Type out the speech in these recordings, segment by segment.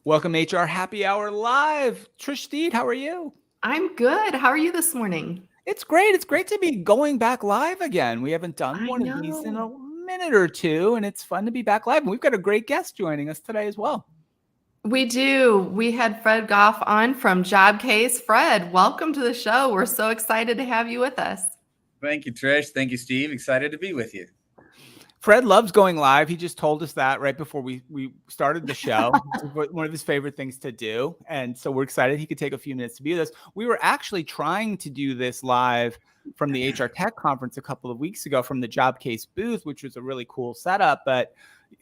Welcome HR Happy Hour Live. Trish Steed, how are you? I'm good. How are you this morning? It's great. It's great to be going back live again. We haven't done I one of these in know. a minute or two, and it's fun to be back live. And we've got a great guest joining us today as well. We do. We had Fred Goff on from Jobcase. Fred, welcome to the show. We're so excited to have you with us. Thank you, Trish. Thank you, Steve. Excited to be with you. Fred loves going live. He just told us that right before we started the show. It's one of his favorite things to do. And so we're excited he could take a few minutes to be with us. We were actually trying to do this live from the HR Tech Conference a couple of weeks ago from the Jobcase booth, which was a really cool setup. But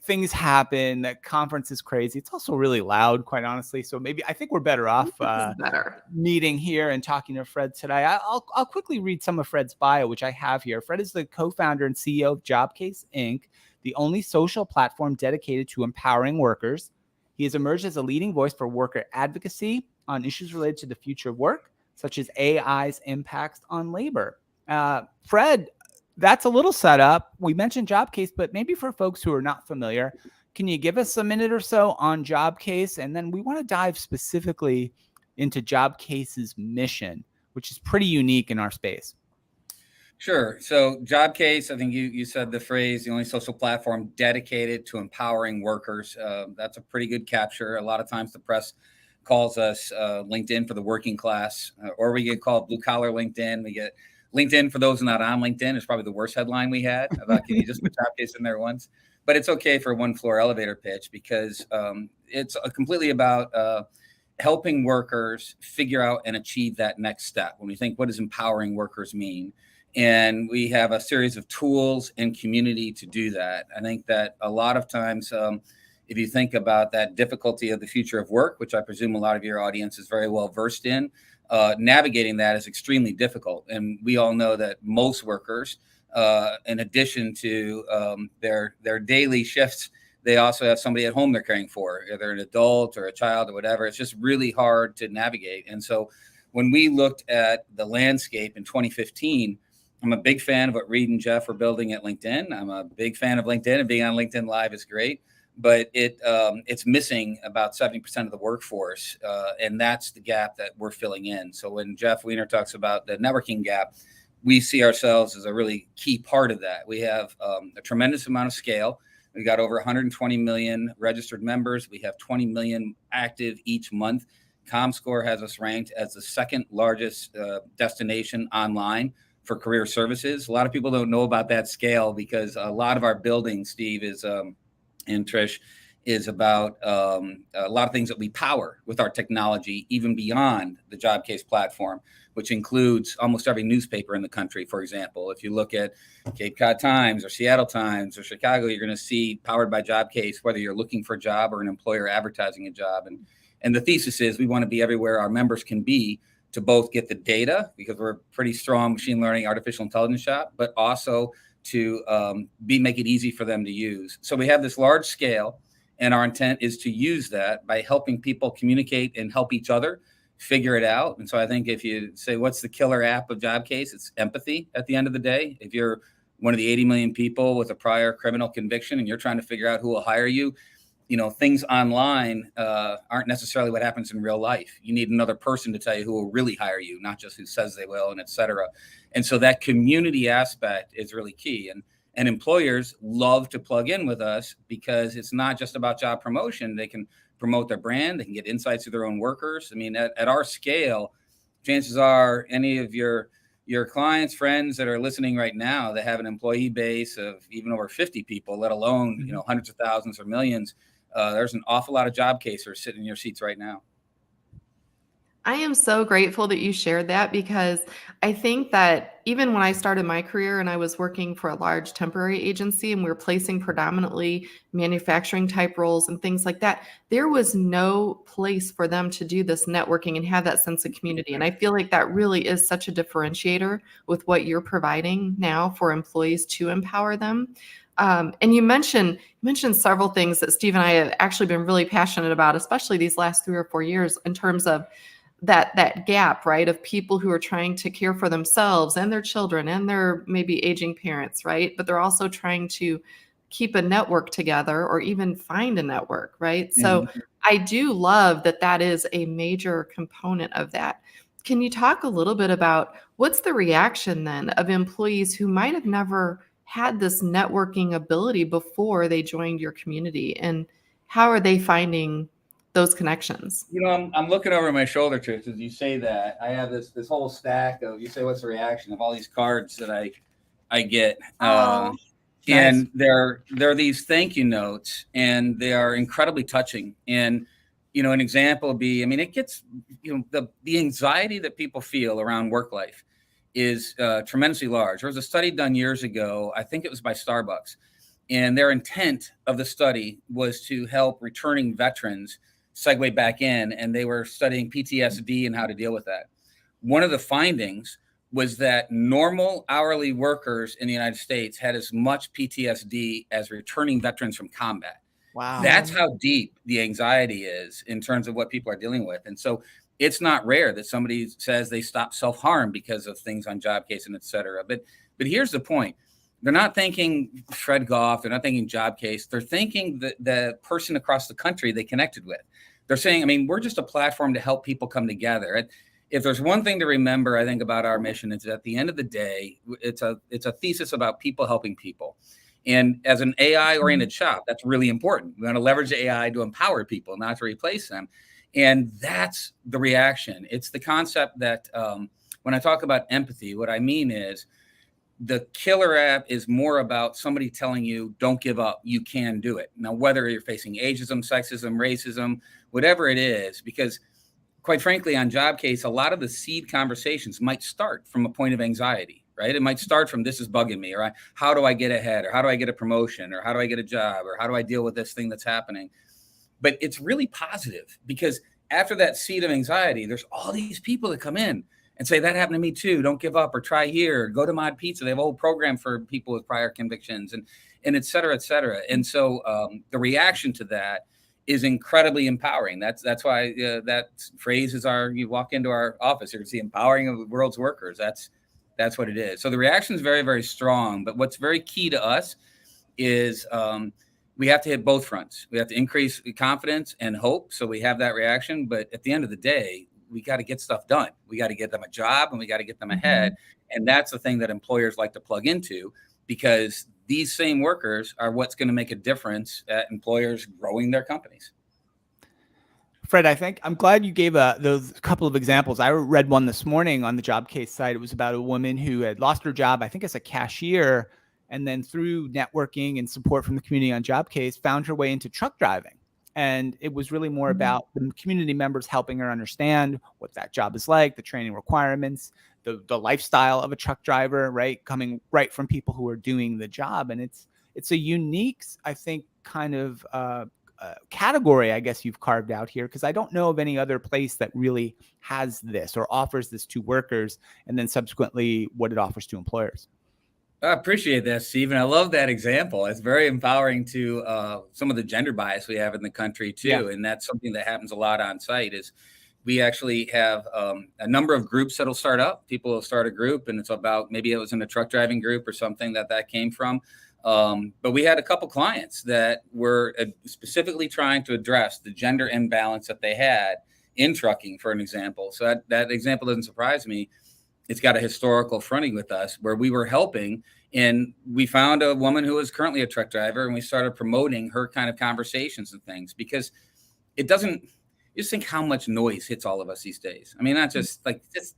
things happen. That conference is crazy. It's also really loud, quite honestly. So maybe I think we're better off This is better. meeting here and talking to Fred today. I'll quickly read some of Fred's bio, which I have here. Fred is the co-founder and CEO of Jobcase Inc., the only social platform dedicated to empowering workers. He has emerged as a leading voice for worker advocacy on issues related to the future of work, such as AI's impacts on labor. Fred, that's a little setup. We mentioned Jobcase, but maybe for folks who are not familiar, can you give us a minute or so on Jobcase? And then we want to dive specifically into Jobcase's mission, which is pretty unique in our space. Sure. So Jobcase, I think you said the phrase, the only social platform dedicated to empowering workers. That's a pretty good capture. A lot of times the press calls us LinkedIn for the working class, or we get called blue collar LinkedIn. We get LinkedIn for those not on LinkedIn is probably the worst headline we had about can you just put Jobcase in there once? But it's okay for a one floor elevator pitch because it's completely about helping workers figure out and achieve that next step. When we think, what does empowering workers mean? And we have a series of tools and community to do that. I think that a lot of times, if you think about that difficulty of the future of work, which I presume a lot of your audience is very well versed in, navigating that is extremely difficult. And we all know that most workers, in addition to their daily shifts, they also have somebody at home they're caring for, either an adult or a child or whatever. It's just really hard to navigate. And so when we looked at the landscape in 2015, I'm a big fan of what Reed and Jeff are building at LinkedIn. I'm a big fan of LinkedIn, and being on LinkedIn Live is great, but it's missing about 70% of the workforce, and that's the gap that we're filling in. So when Jeff Weiner talks about the networking gap, we see ourselves as a really key part of that. We have a tremendous amount of scale. We've got over 120 million registered members. We have 20 million active each month. ComScore has us ranked as the second largest destination online for career services. A lot of people don't know about that scale because a lot of our building, Steve, is and Trish, is about a lot of things that we power with our technology, even beyond the Jobcase platform, which includes almost every newspaper in the country. For example, if you look at Cape Cod Times or Seattle Times or Chicago, you're going to see powered by Jobcase, whether you're looking for a job or an employer advertising a job. And the thesis is we want to be everywhere our members can be to both get the data, because we're a pretty strong machine learning, artificial intelligence shop, but also to make it easy for them to use. So we have this large scale, and our intent is to use that by helping people communicate and help each other figure it out. And so I think if you say, what's the killer app of Jobcase? It's empathy at the end of the day. If you're one of the 80 million people with a prior criminal conviction and you're trying to figure out who will hire you, things online aren't necessarily what happens in real life. You need another person to tell you who will really hire you, not just who says they will, and et cetera. And so that community aspect is really key. And employers love to plug in with us because it's not just about job promotion. They can promote their brand. They can get insights to their own workers. I mean, at our scale, chances are any of your clients, friends that are listening right now that have an employee base of even over 50 people, let alone, hundreds of thousands or millions, there's an awful lot of Jobcasers sitting in your seats right now. I am so grateful that you shared that because I think that even when I started my career and I was working for a large temporary agency and we were placing predominantly manufacturing type roles and things like that, there was no place for them to do this networking and have that sense of community. And I feel like that really is such a differentiator with what you're providing now for employees to empower them. And you mentioned several things that Steve and I have actually been really passionate about, especially these last 3 or 4 years, in terms of that gap, right, of people who are trying to care for themselves and their children and their maybe aging parents, right? But they're also trying to keep a network together or even find a network, right? So I do love that that is a major component of that. Can you talk a little bit about what's the reaction then of employees who might have never had this networking ability before they joined your community, and how are they finding those connections? I'm looking over my shoulder, Trish, as you say that. I have this whole stack of, you say, what's the reaction of all these cards that I get. Oh, Nice. And they're these thank you notes, and they are incredibly touching. And an example would be, I mean, it gets, the anxiety that people feel around work life is tremendously large. There was a study done years ago, I think it was by Starbucks, and their intent of the study was to help returning veterans segue back in, and they were studying PTSD and how to deal with that. One of the findings was that normal hourly workers in the United States had as much PTSD as returning veterans from combat. Wow. That's how deep the anxiety is in terms of what people are dealing with. And so it's not rare that somebody says they stop self-harm because of things on Jobcase and et cetera. But here's the point. They're not thinking Fred Goff. They're not thinking Jobcase. They're thinking the person across the country they connected with. They're saying, I mean, we're just a platform to help people come together. If there's one thing to remember, I think, about our mission, it's at the end of the day, it's a thesis about people helping people. And as an AI-oriented shop, that's really important. We want to leverage AI to empower people, not to replace them. And that's the reaction. It's the concept that when I talk about empathy, what I mean is the killer app is more about somebody telling you, don't give up, you can do it. Now, whether you're facing ageism, sexism, racism, whatever it is, because quite frankly, on Jobcase, a lot of the seed conversations might start from a point of anxiety, right? It might start from, this is bugging me, or how do I get ahead, or how do I get a promotion, or how do I get a job, or how do I deal with this thing that's happening? But it's really positive, because after that seed of anxiety, there's all these people that come in and say, that happened to me too. Don't give up, or try here, or go to Mod Pizza. They have a whole program for people with prior convictions, and et cetera, et cetera. And so the reaction to that is incredibly empowering. That's why that phrase is you walk into our office, you're going to see empowering of the world's workers. That's what it is. So the reaction is very, very strong. But what's very key to us is we have to hit both fronts. We have to increase confidence and hope, so we have that reaction. But at the end of the day, we got to get stuff done. We got to get them a job, and we got to get them ahead. And that's the thing that employers like to plug into, because these same workers are what's going to make a difference at employers growing their companies. Fred, I think I'm glad you gave those couple of examples. I read one this morning on the Jobcase site. It was about a woman who had lost her job, I think as a cashier, and then through networking and support from the community on Jobcase, found her way into truck driving. And it was really more about the community members helping her understand what that job is like, the training requirements, the lifestyle of a truck driver, right? Coming right from people who are doing the job. And it's a unique, I think, kind of category, I guess, you've carved out here, because I don't know of any other place that really has this or offers this to workers, and then subsequently what it offers to employers. I appreciate that, Steve. And I love that example. It's very empowering to some of the gender bias we have in the country too. Yeah. And that's something that happens a lot on site. Is we actually have a number of groups that'll start up. People will start a group, and it's about, maybe it was in a truck driving group or something that came from. But we had a couple clients that were specifically trying to address the gender imbalance that they had in trucking, for an example. So that example doesn't surprise me. It's got a historical fronting with us, where we were helping, and we found a woman who is currently a truck driver, and we started promoting her kind of conversations and things, because it doesn't, just think how much noise hits all of us these days. I mean, not just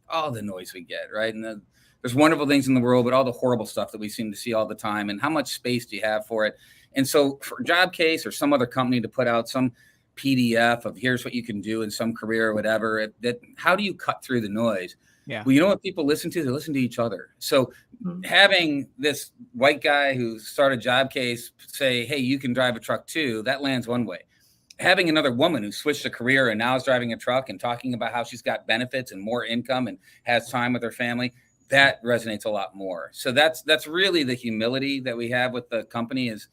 all the noise we get, right? And there's wonderful things in the world, but all the horrible stuff that we seem to see all the time, and how much space do you have for it? And so for Jobcase or some other company to put out some PDF of here's what you can do in some career or whatever, how do you cut through the noise? Yeah. Well, you know what people listen to? They listen to each other. So having this white guy who started Jobcase say, hey, you can drive a truck too, that lands one way. Having another woman who switched a career and now is driving a truck and talking about how she's got benefits and more income and has time with her family, that resonates a lot more. So that's really the humility that we have with the company. Is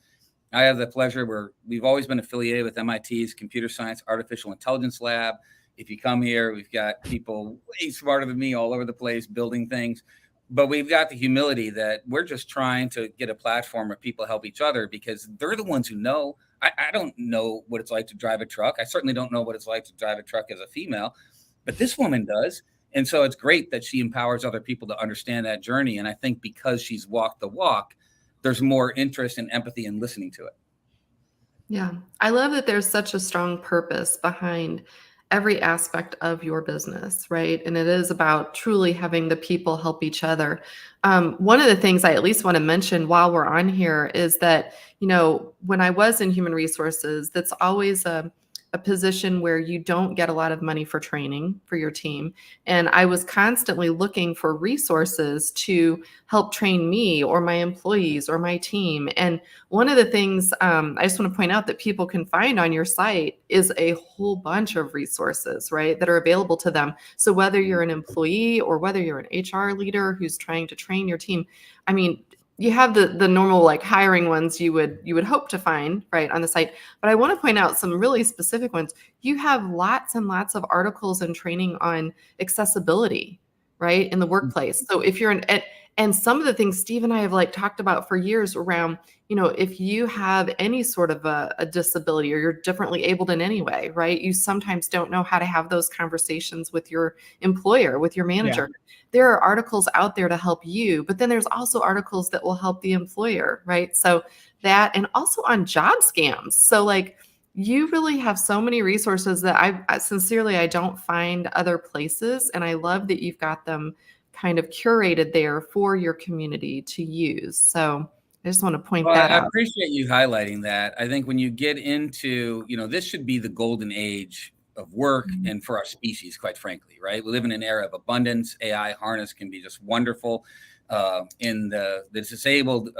I have the pleasure we've always been affiliated with MIT's Computer Science Artificial Intelligence Lab. If you come here, we've got people way smarter than me all over the place building things. But we've got the humility that we're just trying to get a platform where people help each other, because they're the ones who know. I don't know what it's like to drive a truck. I certainly don't know what it's like to drive a truck as a female, but this woman does. And so it's great that she empowers other people to understand that journey. And I think because she's walked the walk, there's more interest and empathy in listening to it. Yeah. I love that there's such a strong purpose behind every aspect of your business, right? And it is about truly having the people help each other. One of the things I at least want to mention while we're on here is that, when I was in human resources, that's always a position where you don't get a lot of money for training for your team. And I was constantly looking for resources to help train me or my employees or my team. And one of the things I just want to point out that people can find on your site is a whole bunch of resources, right, that are available to them. So whether you're an employee or whether you're an HR leader who's trying to train your team, I mean, you have the normal like hiring ones you would hope to find right on the site. But I want to point out some really specific ones. You have lots and lots of articles and training on accessibility, right, in the workplace. So if you're and some of the things Steve and I have like talked about for years around, if you have any sort of a disability or you're differently abled in any way, right? You sometimes don't know how to have those conversations with your employer, with your manager. Yeah. There are articles out there to help you, but then there's also articles that will help the employer, right? So that, and also on job scams. So like, you really have so many resources that I sincerely, I don't find other places. And I love that you've got them kind of curated there for your community to use. So I just want to point that out. I appreciate you highlighting that. I think when you get into, this should be the golden age of work and for our species, quite frankly, right? We live in an era of abundance. AI harness can be just wonderful. In the disabled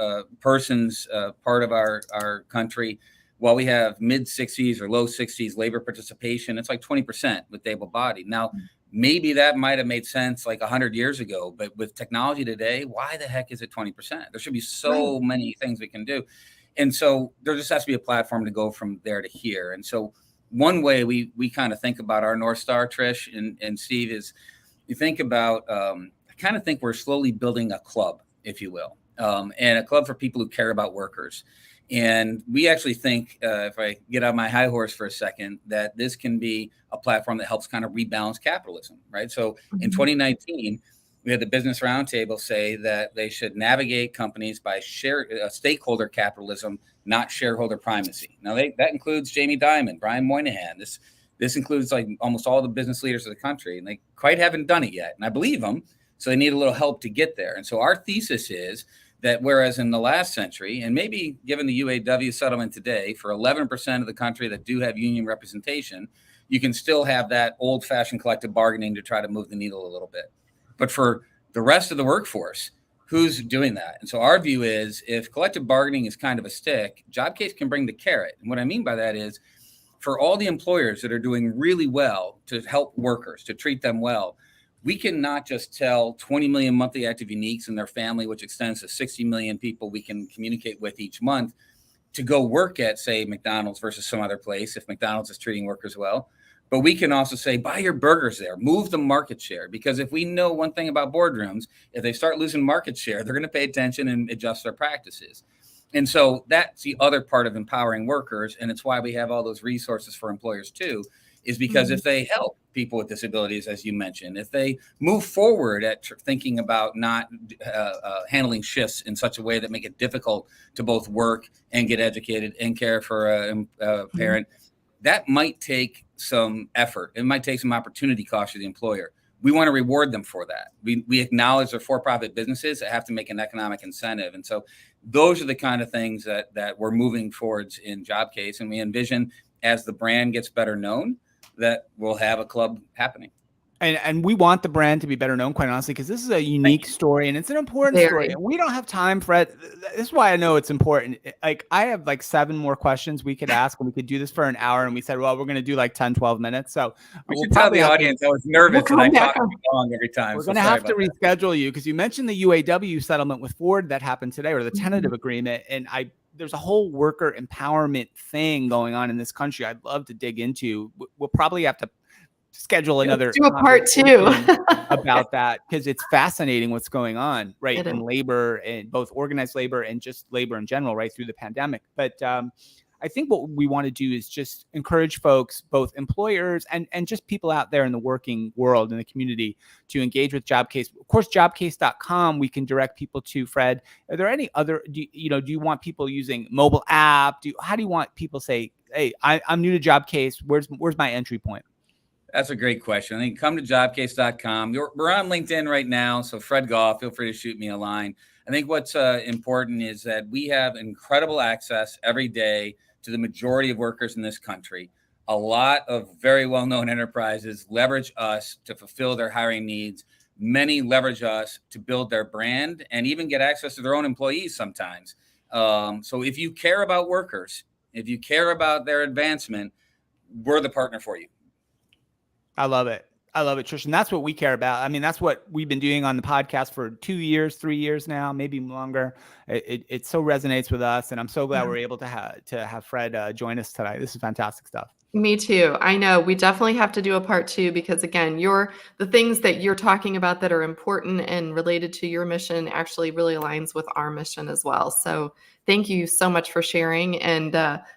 persons part of our country, while we have mid 60s or low 60s labor participation, it's like 20% with the able bodied. Now, maybe that might have made sense like 100 years ago, but with technology today, why the heck is it 20%? There should be so many things we can do. And so there just has to be a platform to go from there to here. And so one way we kind of think about our North Star, Trish and Steve, is you think about, I kind of think we're slowly building a club, if you will, and a club for people who care about workers. And we actually think, if I get on my high horse for a second, that this can be a platform that helps kind of rebalance capitalism, right? So in 2019, we had the Business Roundtable say that they should navigate companies by stakeholder capitalism, not shareholder primacy. Now, that includes Jamie Dimon, Brian Moynihan. This includes like almost all the business leaders of the country, and they quite haven't done it yet. And I believe them, so they need a little help to get there. And so our thesis is that whereas in the last century, and maybe given the UAW settlement today, for 11% of the country that do have union representation, you can still have that old-fashioned collective bargaining to try to move the needle a little bit. But for the rest of the workforce, who's doing that? And so our view is, if collective bargaining is kind of a stick, Jobcase can bring the carrot. And what I mean by that is, for all the employers that are doing really well to help workers, to treat them well, we can not just tell 20 million monthly active uniques and their family, which extends to 60 million people we can communicate with each month, to go work at, say, McDonald's versus some other place if McDonald's is treating workers well. But we can also say, buy your burgers there, move the market share. Because if we know one thing about boardrooms, if they start losing market share, they're going to pay attention and adjust their practices. And so that's the other part of empowering workers. And it's why we have all those resources for employers too, is because if they help people with disabilities, as you mentioned, if they move forward at thinking about not handling shifts in such a way that make it difficult to both work and get educated and care for a parent, that might take some effort. It might take some opportunity cost to the employer. We want to reward them for that. We acknowledge they're for-profit businesses that have to make an economic incentive. And so those are the kind of things that we're moving towards in Jobcase. And we envision, as the brand gets better known, that we'll have a club happening. And we want the brand to be better known, quite honestly, because this is a unique story and it's an important story. And we don't have time for it. This is why I know it's important. Like, I have like 7 more questions we could ask, and we could do this for an hour. And we said, well, we're going to do like 10, 12 minutes. So we should tell the audience I was nervous and I talked too long every time. We're going to have to reschedule you, because you mentioned the UAW settlement with Ford that happened today, or the tentative agreement. And there's a whole worker empowerment thing going on in this country I'd love to dig into. We'll probably have to schedule another do a part 2 about that, because it's fascinating what's going on in labor, and both organized labor and just labor in general, right through the pandemic. But I think what we want to do is just encourage folks, both employers and just people out there in the working world, in the community, to engage with Jobcase. Of course, jobcase.com, we can direct people to. Fred, are there any other, do you want people using mobile app? How do you want people say, hey, I'm new to Jobcase. Where's my entry point? That's a great question. I think come to jobcase.com. We're on LinkedIn right now. So Fred Goff, feel free to shoot me a line. I think what's important is that we have incredible access every day to the majority of workers in this country. A lot of very well-known enterprises leverage us to fulfill their hiring needs. Many leverage us to build their brand and even get access to their own employees sometimes. So if you care about workers, if you care about their advancement, we're the partner for you. I love it. I love it, Trish. And that's what we care about. I mean, that's what we've been doing on the podcast for 2 years, 3 years now, maybe longer. It so resonates with us. And I'm so glad we're able to have Fred join us today. This is fantastic stuff. Me too. I know we definitely have to do a part 2 because again, the things that you're talking about that are important and related to your mission actually really aligns with our mission as well. So thank you so much for sharing, and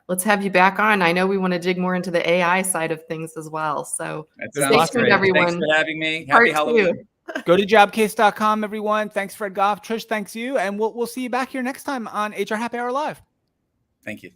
let's have you back on. I know we want to dig more into the AI side of things as well. So stay tuned, everyone. Thanks for having me. Happy Halloween. Go to jobcase.com, everyone. Thanks, Fred Goff. Trish, thanks you. And we'll see you back here next time on HR Happy Hour Live. Thank you.